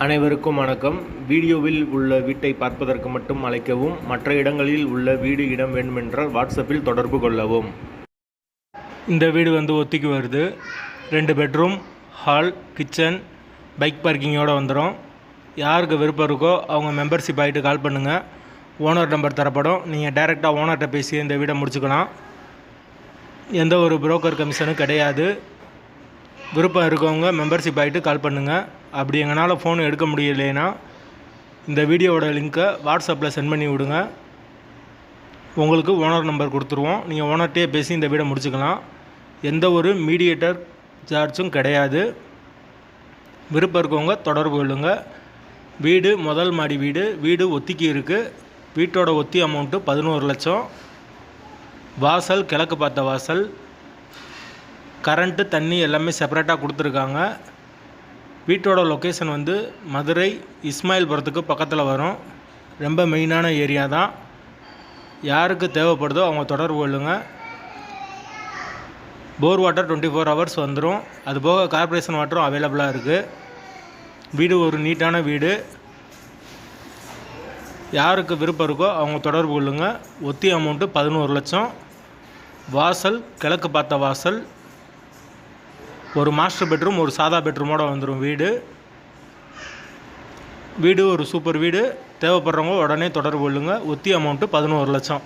அனைவருக்கும் வணக்கம். வீடியோவில் உள்ள வீட்டை பார்ப்பதற்கு மட்டும் அழைக்கவும். மற்ற இடங்களில் உள்ள வீடு இடம் வேண்டுமென்றால் வாட்ஸ்அப்பில் தொடர்பு கொள்ளவும். இந்த வீடு ஒத்திக்கு வருது. 2 பெட்ரூம், ஹால், கிச்சன், பைக் பார்க்கிங்கோடு வந்துடும். யாருக்கு விருப்பம் இருக்கோ அவங்க மெம்பர்ஷிப் ஆகிட்டு கால் பண்ணுங்கள். ஓனர் நம்பர் தரப்படும். நீங்கள் டைரெக்டாக ஓனர்கிட்ட பேசி இந்த வீடை முடிச்சுக்கலாம். எந்த ஒரு புரோக்கர் கமிஷனும் கிடையாது. விருப்பம் இருக்கவங்க மெம்பர்ஷிப் ஆகிட்டு கால் பண்ணுங்கள். அப்படி எங்களால் ஃபோன் எடுக்க முடியலைன்னா இந்த வீடியோவோட லிங்க்கை வாட்ஸ்அப்பில் சென்ட் பண்ணி விடுங்க. உங்களுக்கு ஓனர் நம்பர் கொடுத்துருவோம். நீங்கள் ஓனர்கிட்டே பேசி இந்த வீடை முடிச்சுக்கலாம். எந்த ஒரு மீடியேட்டர் சார்ஜும் கிடையாது. விருப்பம் இருக்கவங்க தொடர்பு கொள்ளுங்கள். வீடு முதல் மாடி வீடு. வீடு ஒத்திக்கு இருக்குது. வீட்டோட ஒத்தி அமௌண்ட்டு 11 லட்சம். வாசல் கிழக்கு பார்த்த வாசல். கரண்ட்டு தண்ணி எல்லாமே செப்பரேட்டாக கொடுத்துருக்காங்க. வீட்டோட லொக்கேஷன் மதுரை இஸ்மாயில்புரத்துக்கு பக்கத்தில் வரும். ரொம்ப மெயினான ஏரியா தான். யாருக்கு தேவைப்படுதோ அவங்க தொடர்பு கொள்ளுங்கள். போர் வாட்டர் 24 ஹவர்ஸ் வந்துடும். அதுபோக கார்ப்பரேஷன் வாட்டரும் அவைலபிளாக இருக்குது. வீடு ஒரு நீட்டான வீடு. யாருக்கு விருப்பம் இருக்கோ அவங்க தொடர்பு கொள்ளுங்கள். ஒத்தி அமௌண்ட்டு 11 லட்சம். வாசல் கிழக்கு பார்த்த வாசல். ஒரு மாஸ்டர் பெட்ரூம், ஒரு சாதா பெட்ரூமோடு வந்துடும் வீடு. வீடு ஒரு சூப்பர் வீடு. தேவைப்படுறவங்க உடனே தொடர்பு கொள்ளுங்கள். ஒத்தி அமௌண்ட்டு 11 லட்சம்.